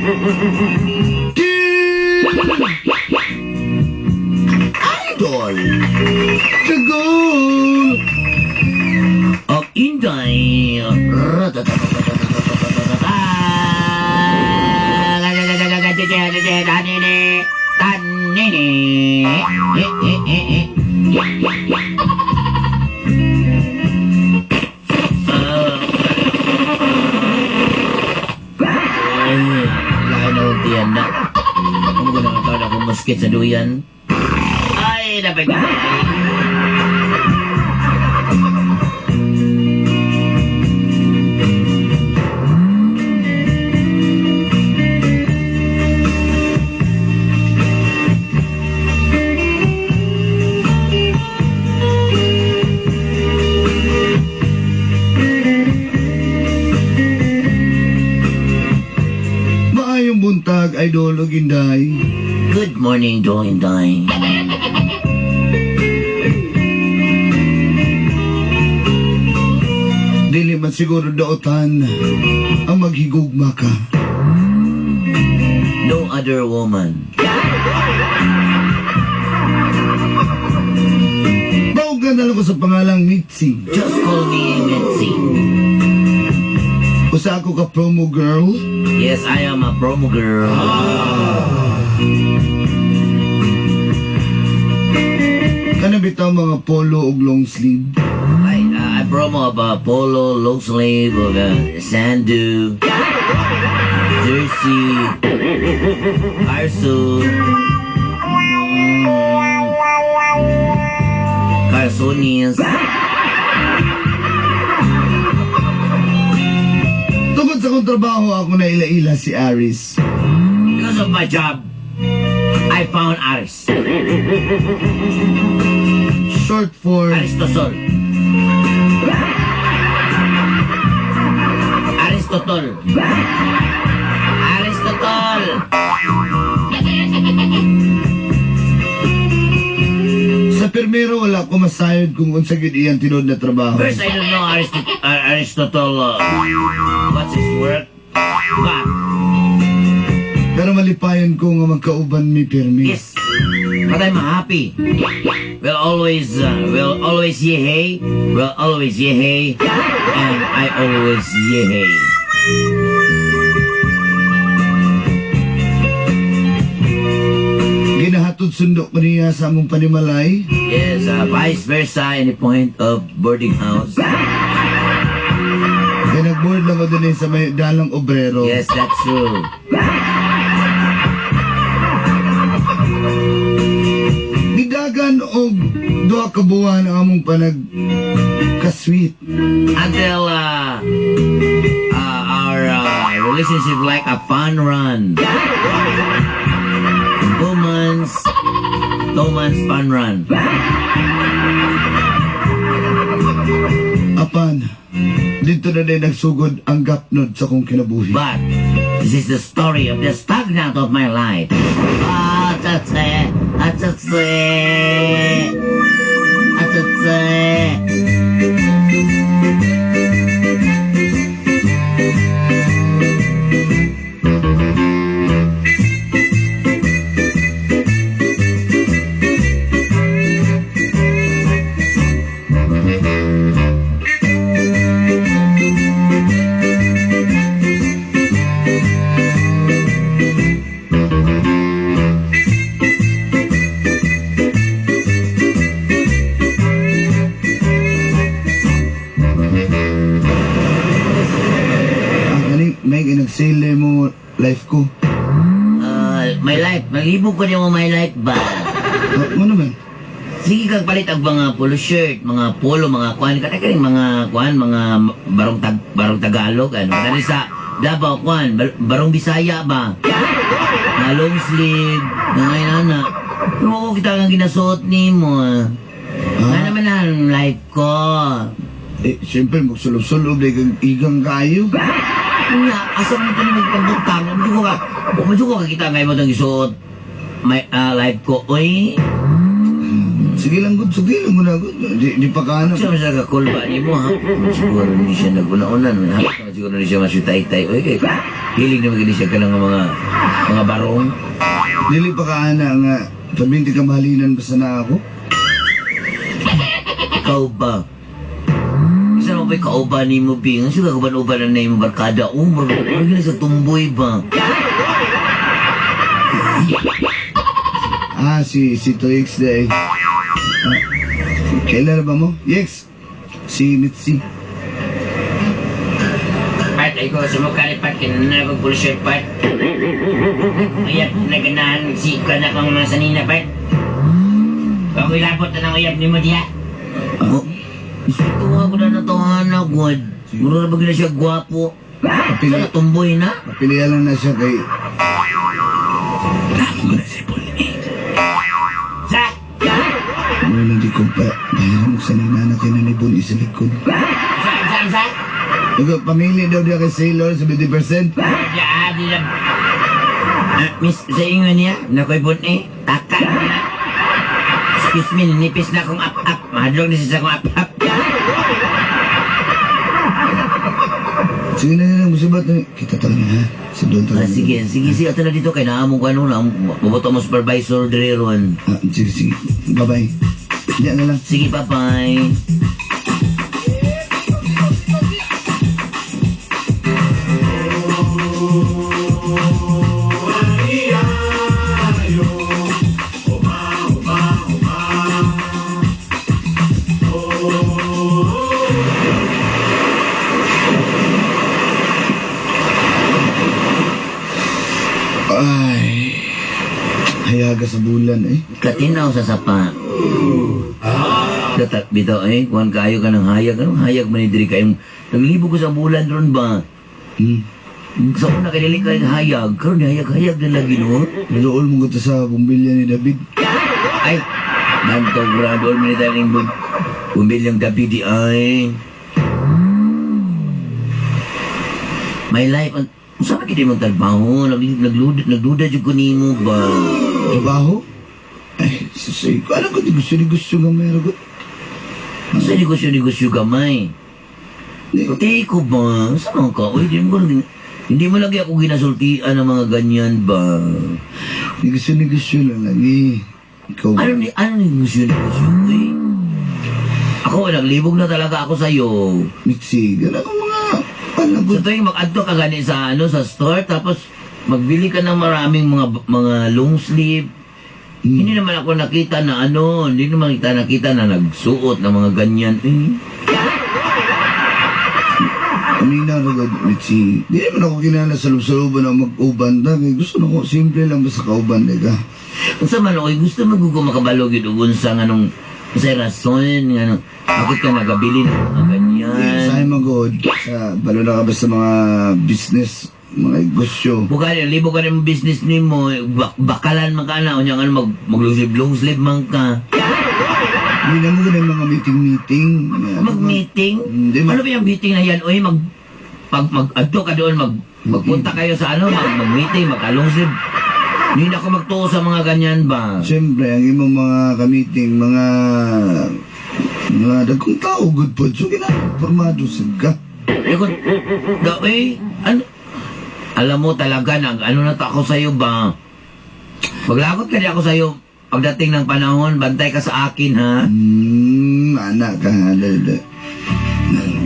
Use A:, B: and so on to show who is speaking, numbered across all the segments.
A: Idol! The goal of Inday! Kamu guna tahu dah aku muskit sa duyan. Ay, dapat ka.
B: Buntag, Idol o Ginday.
A: Good morning, Doinday.
B: Dili man siguro daotan ang maghigugma ka.
A: No other woman.
B: Baugan na lang ko sa pangalang Mitzi.
A: Just call me Mitzi.
B: Usa ako ka promo girl.
A: Yes, I am a promo girl.
B: Kana bitaw mga polo ug long sleeve.
A: I promo of a polo, long sleeve, of a sandu, jersey, carso, carsonis.
B: Tungkol sa kong trabaho, ako na ila-ila si Aris.
A: Because of my job, I found Aris.
B: Short for...
A: Aristotol. Aristotol. Aristotol.
B: Sa permero, wala ko masayod kung unsa gid iyang tinod na trabaho.
A: First, I don't know Aristotle. What's his work? But,
B: Pero malipayon ko nga magkauban mi permi.
A: yes, but I'm happy. We'll always yehey. We'll always yehey. And I always yehey.
B: Ginahatod sundo ko niya sa among panimalay.
A: Yes, vice versa in the point of boarding house.
B: Kaya nag-board lang ko din sa may dalang obrero.
A: Yes, that's true.
B: Gidagan og duha ka buwan ang among panag-kasweet.
A: Until our relationship like a fun run. 2 months fun run.
B: Apan, dito na din nagsugod ang gapnod sa kong kinabuhi.
A: But this is the story of the stagnant of my life. Atatse, atatse, atatse.
B: Nagsile mo life ko.
A: My life, malibog ko niyo mo my life ba?
B: Ano naman?
A: Sige kag palit ang mga polo shirt, mga polo, mga kuan, kani mga kuan, mga barong Tagalog, ano. Dali sa Davao kuan, barong Bisaya ba? Na long sleeve, na ngayon anak. Pero kita kang ginasuot ni mo. Nga naman ang life ko.
B: Siyempre, magsulog-sulog, igang kayo.
A: Nga, asa mo ito na magpagbuktang. Medyo ko ka kita ngayon mo itong isuot. May life ko, oy.
B: Sige lang, good. Sige lang, good. Di pa ka ano.
A: Siya masya kakulba ni mo, ha? Siguro hindi siya naguna-unan. Siguro hindi siya masyutay-tay. Oy, kay Hilig naman gini siya ka ng mga barong.
B: Dili pa ka ana nga, pabinti ka mahalinan basta na ako.
A: Ikaw ba? Isa mo ba'y kauban ni mo, Bing? Ang suga kauban-uban na yung barkada. Maragin sa tumboy ba?
B: Si Toix day. Kailan ba mo? Yes. Si Mitzi.
C: Pat, ay ko sumukalipat, kinanagog bullshit, Pat. Uyap, naganahan, ka na kong mga sanina, Pat. Kung ilapot na ng uyap ni mo diya.
A: Tuwa ko na natawanan, God. Mura na ba gina siya gwapo? Sana tumboy na?
B: Papilihan lang na siya kay...
C: Sa?
B: Ano hindi ko pa... Dahil mo sa ninana kinanibon isa likod.
C: Sa?
B: Ikaw, pamili daw diya kay Sailor, 70%.
C: Diya, di lang.
A: Miss, sa inyo niya, nakoy bun taka na. Excuse me, nipis na akong up-up. Mahadlong na siya akong up-up.
B: Sige na musibat na. Kita talaga ha. Sa doon talaga.
A: Sige, ato na dito kay naamong ko ano na, mabuto mo supervisor dire ron.
B: Sige. Bye-bye. Diyan na lang.
A: Sige, bye-bye.
B: Ay, hayaga sa bulan
A: Katinaw sa sapa. Dapat bitaw kuhan kayo ka ng hayag. Anong hayag manidiri kayong naglibo ko sa bulan ron ba? Sa una kanili ka yung hayag. Karoon hayag na lagi no?
B: Nadool mo ko sa bumbilya ni David.
A: Ay, nanto gradool mo ni daling bumbilyang David ay. My life, saan kita mong trabaho? Nagduda dyan ko ni mo ba?
B: Trabaho? Ay, sasay ko. Alam ko, di gusto nga meron ko.
A: Sa negosyo gamay. Pati ko ba? Saan ka? Uy, hindi mo lagi ako ginasultian ng mga ganyan ba?
B: Negosyo lang lagi. Ikaw ba?
A: Ano negosyo? Ako, naglibog na talaga ako sa'yo.
B: Mitzi, gano'n ang mga
A: Sa
B: palagot.
A: tuwing mag-adto ka gani sa store, tapos magbili ka ng maraming mga long sleeve. Hindi naman ako nakita na hindi naman kita nakita na nagsuot ng mga ganyan.
B: Kanina na Mitzi. Di naman ako kinala sa loob-looban na mag-uban. Dahil gusto na ko, simple lang basta kauban ka.
A: Unsa man ako, gusto magugo makabalog yun unsa nga nung sa rason, nga bakit ka nagabili ng mga ganyan.
B: Sa magod, sa balo na ka ba sa mga business, mga negosyo.
A: Bukali, libo ka rin business ni mo, bakalan man ka na, o niyang long sleeve man ka.
B: Hindi na mo ganun mga meeting.
A: Mag-meeting?
B: Hindi,
A: Ano ba yung meeting na yan? Uy, mag-adto ka doon, magpunta kayo sa mag-meeting, mag-long sleeve. Hindi na ako magtuo sa mga ganyan ba?
B: Siyempre, ang imong mga ka-meeting, mga dagkong tao, good po. So, formado sa ka.
A: Alam mo talaga, na to ako sa'yo ba? Maglagot ka di ako sa'yo. Pagdating ng panahon, bantay ka sa akin, ha?
B: Anak ka,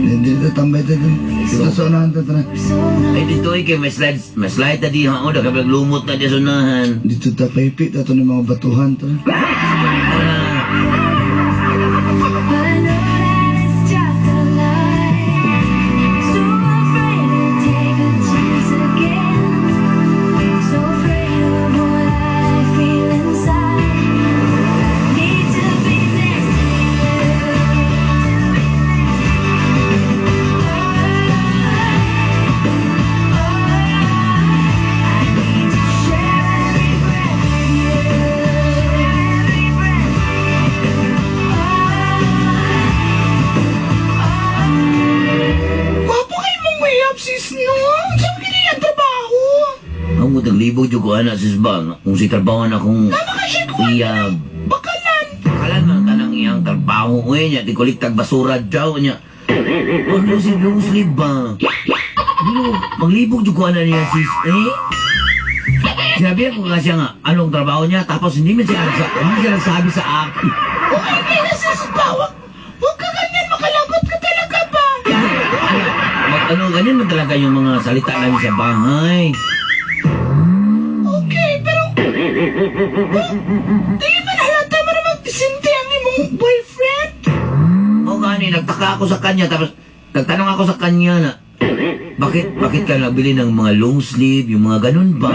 B: dito tambay tayo. Dito sa unahan tayo.
A: Ay, dito kay may slide na di, ha? O, nakabag lumot na di sa unahan.
B: Dito tayo paipit, ito ng mga batuhan to. Naglibog yung ko anak sis bang kung si trabaho na kung iyag. Bakalan man ka ng iyang trabaho ko niya. Di kuliktag basura daw niya. Ano si long sleeve ba?
A: maglibog jud ko ana niya sis. Sinabi ko nga siya nga, anong trabaho niya, tapos hindi siya nagsabi sa akin.
B: Okay na sis ba? Huwag ka ganyan, makalagot ka talaga ba?
A: Ganyan man talaga yung mga salita namin sa bahay.
B: Okay, pero... Di man halata mo na magdisinti ang imong boyfriend?
A: O gani, nagtaka ako sa kanya, tapos nagtanong ako sa kanya na, bakit ka nagbili ng mga long sleeve, yung mga ganun ba?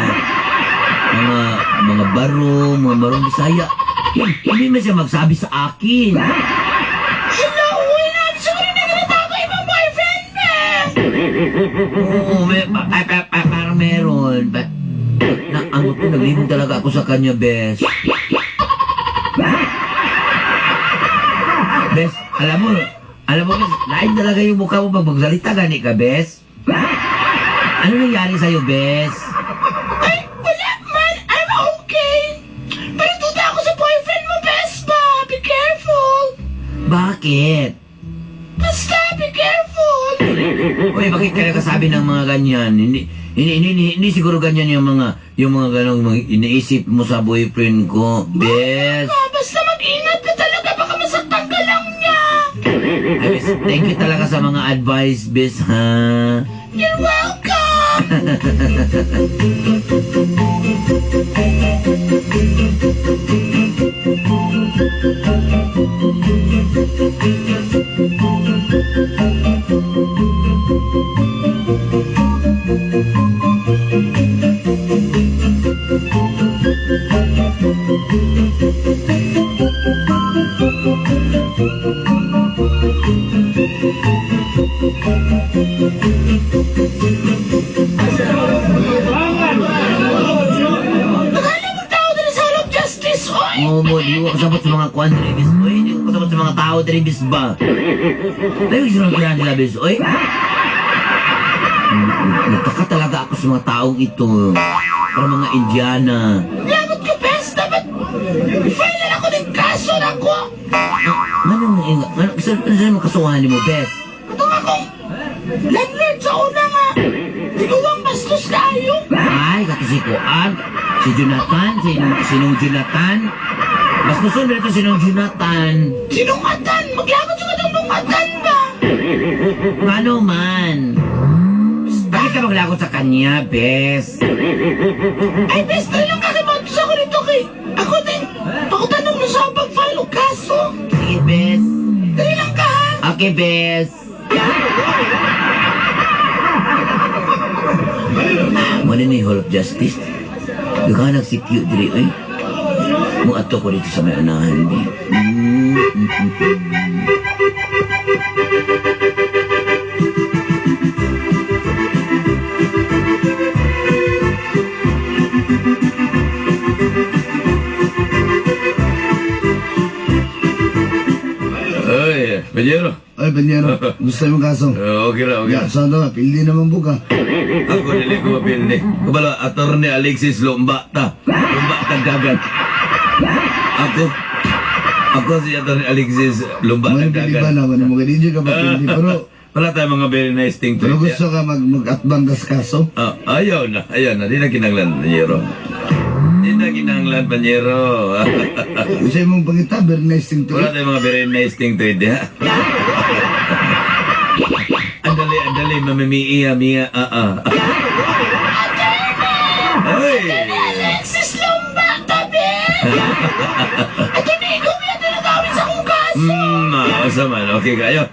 A: Mga barong Bisaya. Hindi man siya magsabi sa akin.
B: Hello, wala. Siguro na ginatago imong boyfriend na.
A: Oo, parang meron. Ano po, naglibog talaga ako sa kanya, Bes. Bes, alam mo, Bes, lain talaga yung mukha mo pag magsalita gani ka, Bes. Ano nangyari sa'yo, Bes?
B: Ay, wala man. I'm okay. Pero tuta ako sa boyfriend mo, best ba? Be careful.
A: Bakit?
B: Basta, be careful.
A: Uy, bakit ka nagkasabi ng mga ganyan? Hindi siguro ganyan yung mga ganong iniisip mo sa boyfriend ko, Bes.
B: Basta mag-ingat ka talaga. Baka masaktan ka lang niya.
A: Ay, Bes, thank you talaga sa mga advice, Bes, ha?
B: You're welcome.
A: Di ko kasabot sa mga kwan diri, Bes. Uy, di ko kasabot sa mga tao diri, Bes ba? Pero gusto nang kailangan nila, Bes. Uy, nagtaka talaga ako sa mga taong ito. Para mga Indiana.
B: Lagot ka, best. Dapat i-file na ako ng kaso na ko.
A: Ano makasuhan mo, Bes?
B: Ito nga kong landlord sa una nga. Tiguang bastos kayo.
A: Ay, katusikuan. Si Jonathan, sinong Jonathan? Mas gusto nito sinong Jonathan.
B: Sinungatan? Maglagot yung itong nungatan ba?
A: Ano man? Bakit ka maglagot sa kanya, Bes?
B: Ay, best na lang kakimagos ako nito kay... Ako din. Pakutanong na sa pag-file o kaso.
A: Sige, Bes.
B: Dali lang ka, ha?
A: Okay, Bes. Muna ni Hall of Justice. Dukanag si Q diri, eh. Mo ato ko dito sa may unahan, bi.
D: Ay, Panyero.
E: Ay, Panyero, gusto mo kaso?
D: Okay ra, okay
E: Ya,
D: ra.
E: sana pildi naman buka.
D: Ako dili ko mapildi. Kabalo, Attorney Alexis Lumba ta. Lumba Tagagat. Ako si Attorney Alexis Lumba
E: Mga pili ba
D: Tagagat.
E: naman, mga DJ ka pa pildi. Pero,
D: Wala tayo mga very nice thing to
E: pero
D: it.
E: gusto ka mag-atbang kas kaso?
D: Ayaw na. Di na kinanglan, Panyero. Di na kinanglan, Panyero.
E: Gusto mong pangita, very nice thing to
D: Wala
E: it.
D: tayo mga very nice thing to it, ha? Andali, mamimiya, miya, Ay!
B: Alexis Lumba, tabi! Ito ni Ikaw yan tinatawin sa kong kaso.
D: Asa man, okay kayo.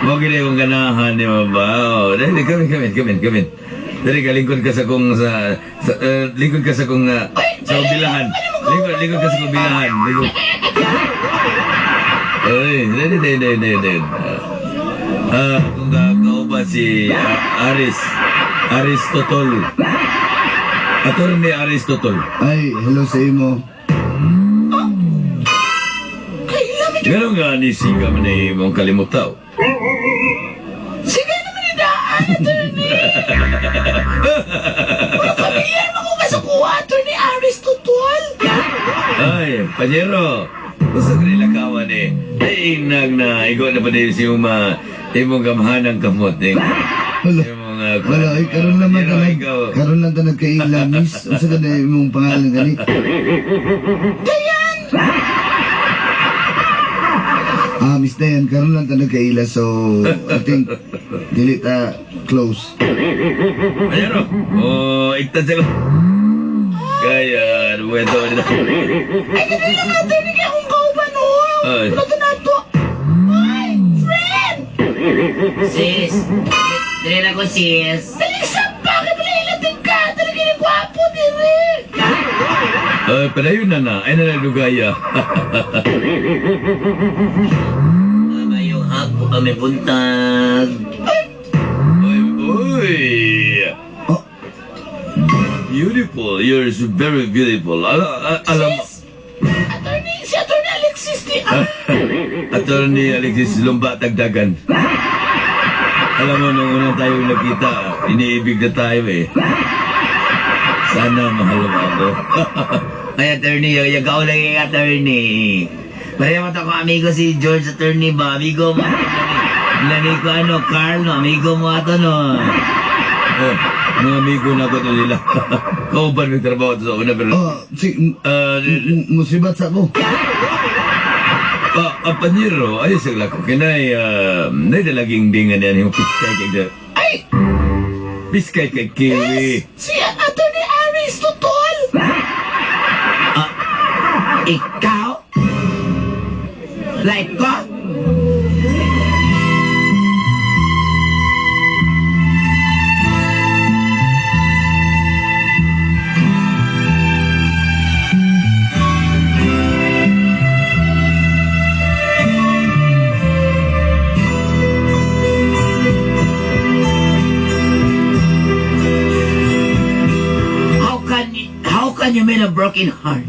D: Mo gini kong ganahan ni ba? Oh, dali, come in. Dali ka, lingkod ka sa kong lingkod ka sa kong sa bilahan. Lingkod ka sa kong bilahan. Lingkod. Ay, dali. Kung kao ba si Aristotol. Attorney Aristotol.
E: Ay, hello sa imo.
D: Ganun nga ni Siga man ay mong kalimutaw.
B: Sige naman idaan, attorney. Mga pamilyar mo kung kasukuha, attorney Aristotol.
D: Ay, Panyero. Gusto ko nila kawan eh. Ay, na, ikaw na pa din si Imong gamahan ang kamot eh.
E: Wala.
D: Imong
E: Wala, ay karon lang man
D: Pero
E: tanag.
D: ikaw.
E: Karon lang tanag kaila, miss. Unsa ka na imong pangalan gani? Miss Dayan, karon lang tanag kaila, so I think dili ta close.
D: Ayun o. Iktan siya ko. Kaya, ano mo ito?
B: Ay, kasi lang natin, hindi kaya akong kauban, oh.
D: Ay.
B: Wala to na to. Ay, friend!
C: Sis, dali na ko sis.
B: Dali sa bakit wala ilating ka? Talaga na gwapo, dire.
D: Padayon na na. Ay na nalugaya.
A: Mayong hapon kami buntag.
D: Uy!
E: Oh,
D: Beautiful. You're so very beautiful. Alam...
B: Si Atty. Alexis ni...
D: Attorney Alexis Lumba Tagdagan. Alam mo, nung una tayo nakita, iniibig na tayo eh. Sana mahal mo ako.
A: Ay, attorney, yung kaulang yung attorney. Pareho mo ko amigo si George attorney ba? Amigo mo. Nani ko ano, Carl, no? Amigo mo ato, no?
D: Oh, mga amigo na ko ito nila. Kauban may trabaho ito sa una, pero...
E: musibat sa ko.
D: Paniro, ayos ang lako. Kinay, naidalaging dingan yan yung piskay kay...
B: Ay,
D: Piskay kay Kiwi.
B: si Atty. Aris Tutol.
A: Ikaw? Like ko? How can you mean a broken heart?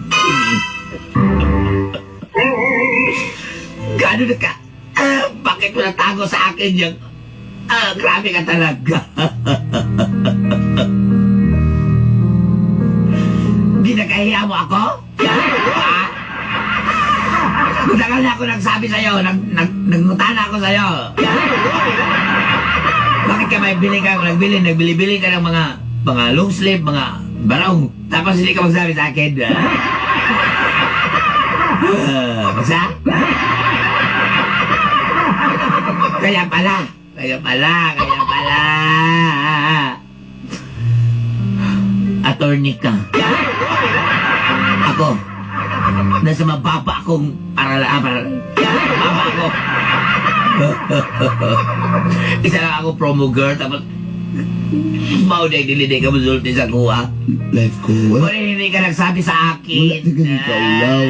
A: Gano na ka? Bakit mo natago sa akin yung... grabe ka talaga. Ginagahiya mo ako? Matagal na ako nagsabi sa'yo, nagngutana ako sa'yo. Bakit ka may nagbili-bili ka ng mga long sleeve, mga barong, tapos hindi ka magsabi sa akin. Basta? Kaya pala. Attorney ka. Ako, nasa mababa akong mababa ako. Isa lang ako promo girl, tapos mauday dili ka musulti sa kuha.
E: Life ko.
A: Kung hindi ka nagsabi sa akin.
E: Wala di ka ni kaulaw.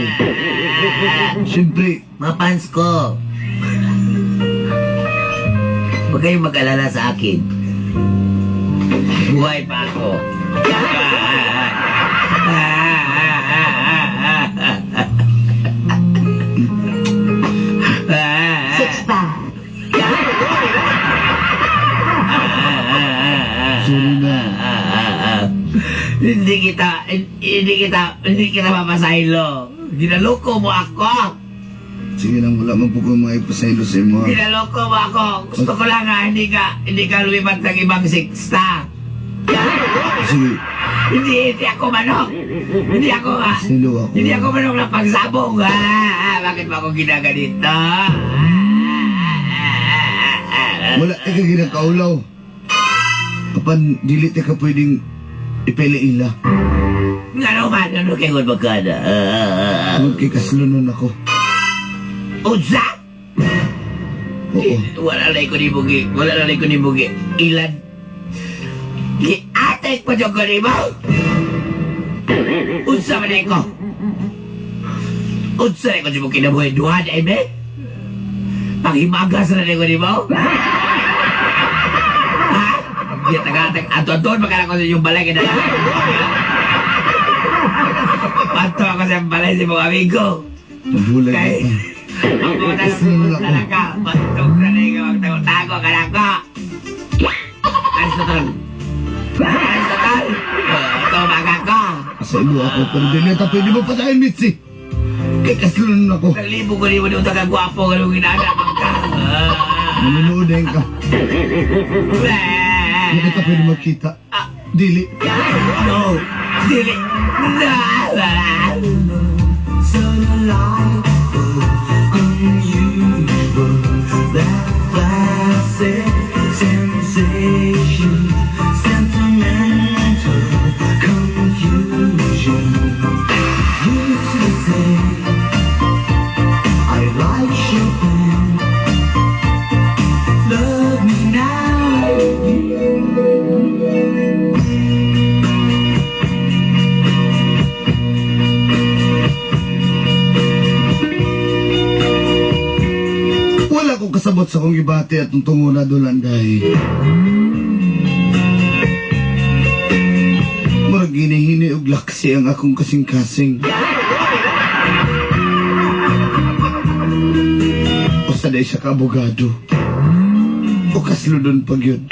E: Siyempre,
A: Mga fans ko. Huwag kayong mag-alala sa akin. Buhay pa ako.
B: Sexta.
E: sorry na.
A: Hindi kita mapasaylo. Ginaloko mo ako.
E: Sige lang, wala man po ko mga ipasaylo sa imo.
A: Ginaloko mo ako. Gusto ko lang nga, hindi ka lumipat ng ibang sexta.
E: Sige,
A: Hindi ako manok. Hindi
E: silo ako.
A: manok na pagsabong. Bakit ba ako ginaganito?
E: Wala di ka ginakaulaw. Kapan dili ti ka pwedeng ipiliila.
A: Nga naman, ano kayo magkada?
E: Magkikaslunon ako.
A: Unsa?
E: Oo.
A: Wala na ko ni Bugi. Ilan? Giatek pa dyan ko ni mo? Unsa man ko? Unsa na ko si Bugi kinabuhay duhan, eh, be? Panghimagas na ko ni mo? Ha? Gitag-atag. Ato-aton, magkala ko sa yung balay ka na lang. Pato ako sa balay si mga amigo.
E: Mabulag
A: Kay...
E: ako.
A: Ako talaga. Pantog na rin ka magtago-tago ka lang ko. Aristotle. Ito baga ko.
E: Sa ilo ako, pero dili ta pwede mo patayin, Mitzi. Kay kaslunon ako.
A: Naglibo ko rin mo nung taga-gwapo ka nung ginagawa ka.
E: Manunood din ka. Hindi ka pwede makita. Dili.
A: No. Dili.
E: Wala kong kasabot sa kong ibati at tuntungo na dolanday. Murag hinihini og laksi ang akong kasing-kasing. Usaday siya ka abogado. O kasludon pag yun.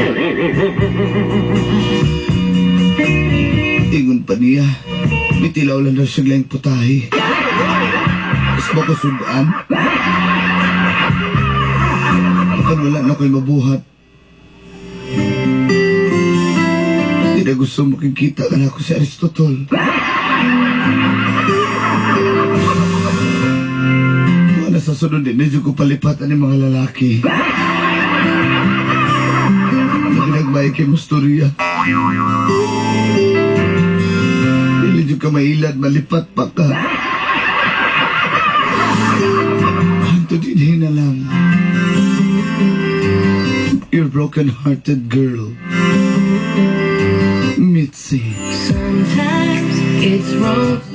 E: Ingon pa niya, mitilaw lang daw siya lang putahe. Is ba ko sudan? Baka wala na ko'y mabuhat. Hindi na gusto makikita ka na ako si Aristotol. Wala sa sunod din, medyo ko palipatan ng mga lalaki. Na pinagbay kay Musturya. Medyo ka mailad, malipat pa ka. Hanto din na lang. Your broken-hearted girl, Mitzi.
F: Sometimes it's wrong.